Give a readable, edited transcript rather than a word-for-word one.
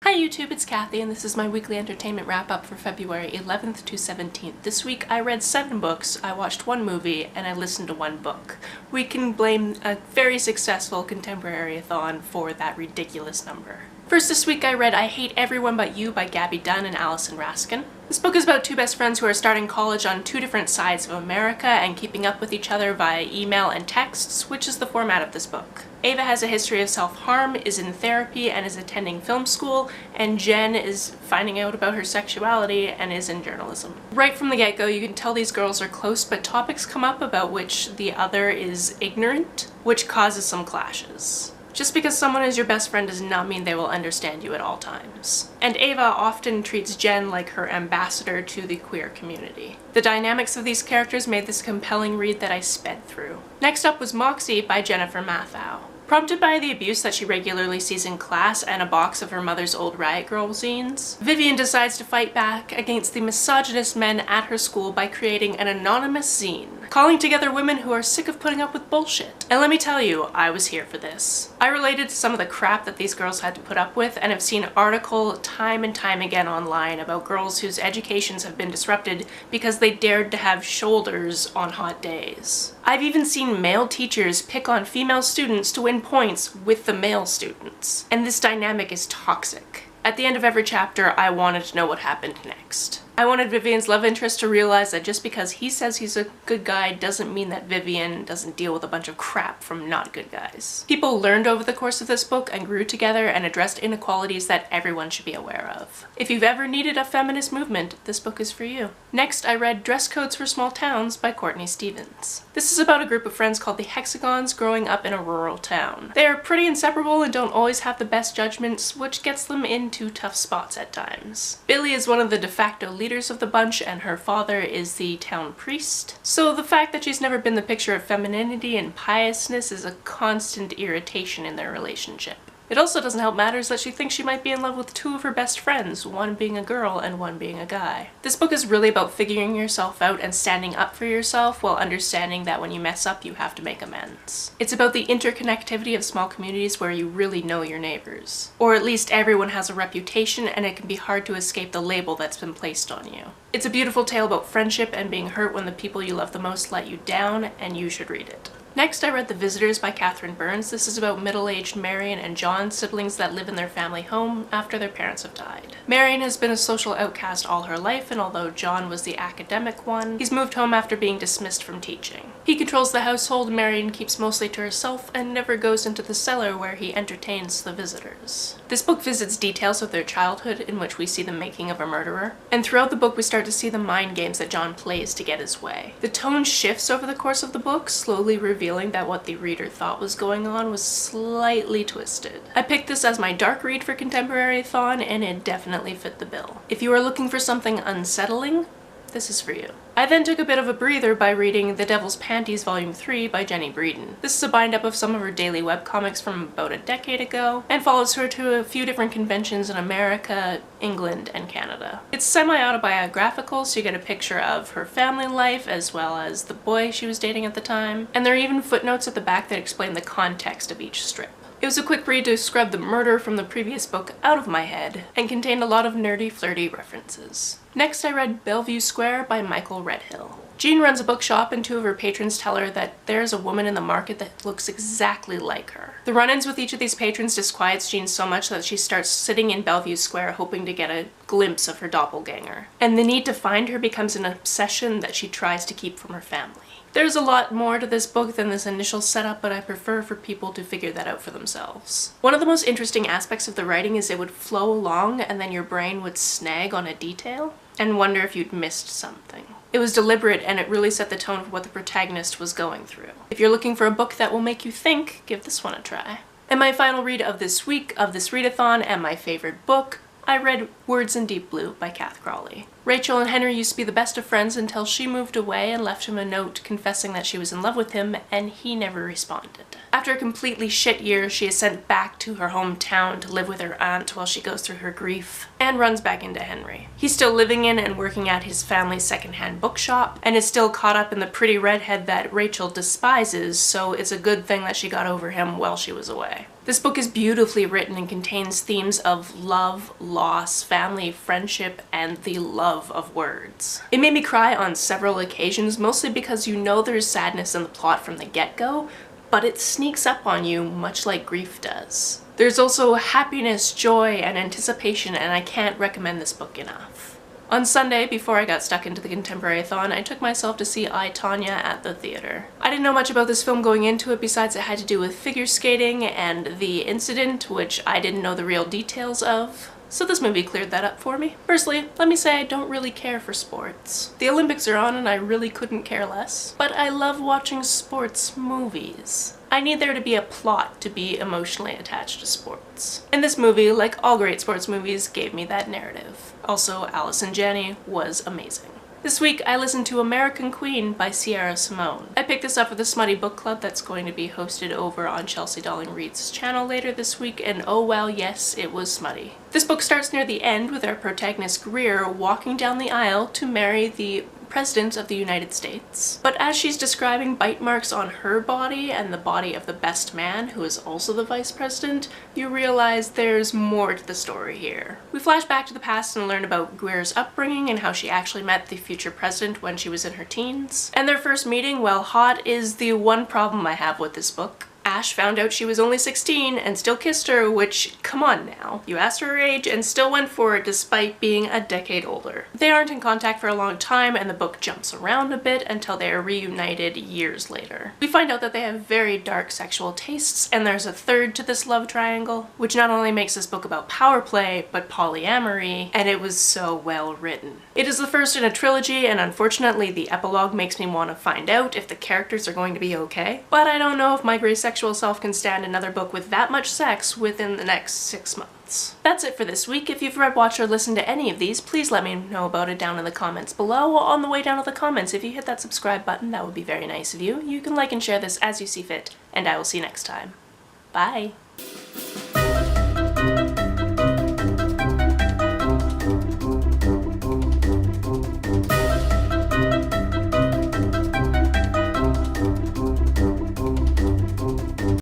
Hi YouTube, it's Kathy and this is my weekly entertainment wrap-up for February 11th to 17th. This week I read 7 books, I watched 1 movie, and I listened to 1 book. We can blame a very successful contemporary-a-thon for that ridiculous number. First this week I read I Hate Everyone But You by Gabby Dunn and Allison Raskin. This book is about 2 best friends who are starting college on 2 different sides of America and keeping up with each other via email and texts, which is the format of this book. Ava has a history of self-harm, is in therapy, and is attending film school, and Jen is finding out about her sexuality and is in journalism. Right from the get-go, you can tell these girls are close, but topics come up about which the other is ignorant, which causes some clashes. Just because someone is your best friend does not mean they will understand you at all times. And Ava often treats Jen like her ambassador to the queer community. The dynamics of these characters made this a compelling read that I sped through. Next up was Moxie by Jennifer Mathau. Prompted by the abuse that she regularly sees in class and a box of her mother's old Riot Girl zines, Vivian decides to fight back against the misogynist men at her school by creating an anonymous zine, calling together women who are sick of putting up with bullshit. And let me tell you, I was here for this. I related to some of the crap that these girls had to put up with and have seen articles time and time again online about girls whose educations have been disrupted because they dared to have shoulders on hot days. I've even seen male teachers pick on female students to win points with the male students. And this dynamic is toxic. At the end of every chapter, I wanted to know what happened next. I wanted Vivian's love interest to realize that just because he says he's a good guy doesn't mean that Vivian doesn't deal with a bunch of crap from not good guys. People learned over the course of this book and grew together and addressed inequalities that everyone should be aware of. If you've ever needed a feminist movement, this book is for you. Next, I read Dress Codes for Small Towns by Courtney Stevens. This is about a group of friends called the Hexagons growing up in a rural town. They are pretty inseparable and don't always have the best judgments, which gets them into tough spots at times. Billy is one of the de facto leaders of the bunch and her father is the town priest. So the fact that she's never been the picture of femininity and piousness is a constant irritation in their relationship. It also doesn't help matters that she thinks she might be in love with 2 of her best friends, one being a girl and one being a guy. This book is really about figuring yourself out and standing up for yourself while understanding that when you mess up you have to make amends. It's about the interconnectivity of small communities where you really know your neighbors. Or at least everyone has a reputation and it can be hard to escape the label that's been placed on you. It's a beautiful tale about friendship and being hurt when the people you love the most let you down, and you should read it. Next, I read The Visitors by Catherine Burns. This is about middle-aged Marion and John, siblings that live in their family home after their parents have died. Marion has been a social outcast all her life, and although John was the academic one, he's moved home after being dismissed from teaching. He controls the household, Marion keeps mostly to herself, and never goes into the cellar where he entertains the visitors. This book visits details of their childhood in which we see the making of a murderer, and throughout the book we start to see the mind games that John plays to get his way. The tone shifts over the course of the book, slowly revealing that what the reader thought was going on was slightly twisted. I picked this as my dark read for contemporary-a-thon and it definitely fit the bill. If you are looking for something unsettling, this is for you. I then took a bit of a breather by reading The Devils Panties Volume 3 by Jenny Breeden. This is a bind-up of some of her daily webcomics from about a decade ago, and follows her to a few different conventions in America, England, and Canada. It's semi-autobiographical, so you get a picture of her family life as well as the boy she was dating at the time, and there are even footnotes at the back that explain the context of each strip. It was a quick read to scrub the murder from the previous book out of my head, and contained a lot of nerdy, flirty references. Next I read Bellevue Square by Michael Redhill. Jean runs a bookshop and 2 of her patrons tell her that there's a woman in the market that looks exactly like her. The run-ins with each of these patrons disquiets Jean so much that she starts sitting in Bellevue Square hoping to get a glimpse of her doppelganger. And the need to find her becomes an obsession that she tries to keep from her family. There's a lot more to this book than this initial setup, but I prefer for people to figure that out for themselves. One of the most interesting aspects of the writing is it would flow along and then your brain would snag on a detail and wonder if you'd missed something. It was deliberate and it really set the tone for what the protagonist was going through. If you're looking for a book that will make you think, give this one a try. And my final read of this week, of this readathon, and my favorite book, I read Words in Deep Blue by Cath Crawley. Rachel and Henry used to be the best of friends until she moved away and left him a note confessing that she was in love with him, and he never responded. After a completely shit year, she is sent back to her hometown to live with her aunt while she goes through her grief, and runs back into Henry. He's still living in and working at his family's secondhand bookshop, and is still caught up in the pretty redhead that Rachel despises, so it's a good thing that she got over him while she was away. This book is beautifully written and contains themes of love, loss, family, friendship, and the love of words. It made me cry on several occasions, mostly because you know there's sadness in the plot from the get-go, but it sneaks up on you much like grief does. There's also happiness, joy, and anticipation, and I can't recommend this book enough. On Sunday, before I got stuck into the Contemporary-thon, I took myself to see Tonya at the theater. I didn't know much about this film going into it besides it had to do with figure skating and the incident, which I didn't know the real details of. So this movie cleared that up for me. Firstly, let me say I don't really care for sports. The Olympics are on and I really couldn't care less. But I love watching sports movies. I need there to be a plot to be emotionally attached to sports. And this movie, like all great sports movies, gave me that narrative. Also, Allison Janney was amazing. This week I listened to American Queen by Sierra Simone. I picked this up for the Smutty Book Club that's going to be hosted over on Chelsea Darling Reads' channel later this week, and oh well, yes, it was smutty. This book starts near the end with our protagonist Greer walking down the aisle to marry the President of the United States. But as she's describing bite marks on her body and the body of the best man, who is also the Vice President, you realize there's more to the story here. We flash back to the past and learn about Greer's upbringing and how she actually met the future president when she was in her teens. And their first meeting, while hot, is the one problem I have with this book. Ash found out she was only 16 and still kissed her, which, come on now. You asked her age and still went for it despite being a decade older. They aren't in contact for a long time and the book jumps around a bit until they are reunited years later. We find out that they have very dark sexual tastes and there's a third to this love triangle, which not only makes this book about power play, but polyamory, and it was so well written. It is the first in a trilogy and unfortunately the epilogue makes me want to find out if the characters are going to be okay, but I don't know if my gray sexual self can stand another book with that much sex within the next 6 months. That's it for this week. If you've read, watched, or listened to any of these, please let me know about it down in the comments below. On the way down to the comments, if you hit that subscribe button, that would be very nice of you. You can like and share this as you see fit, and I will see you next time. Bye!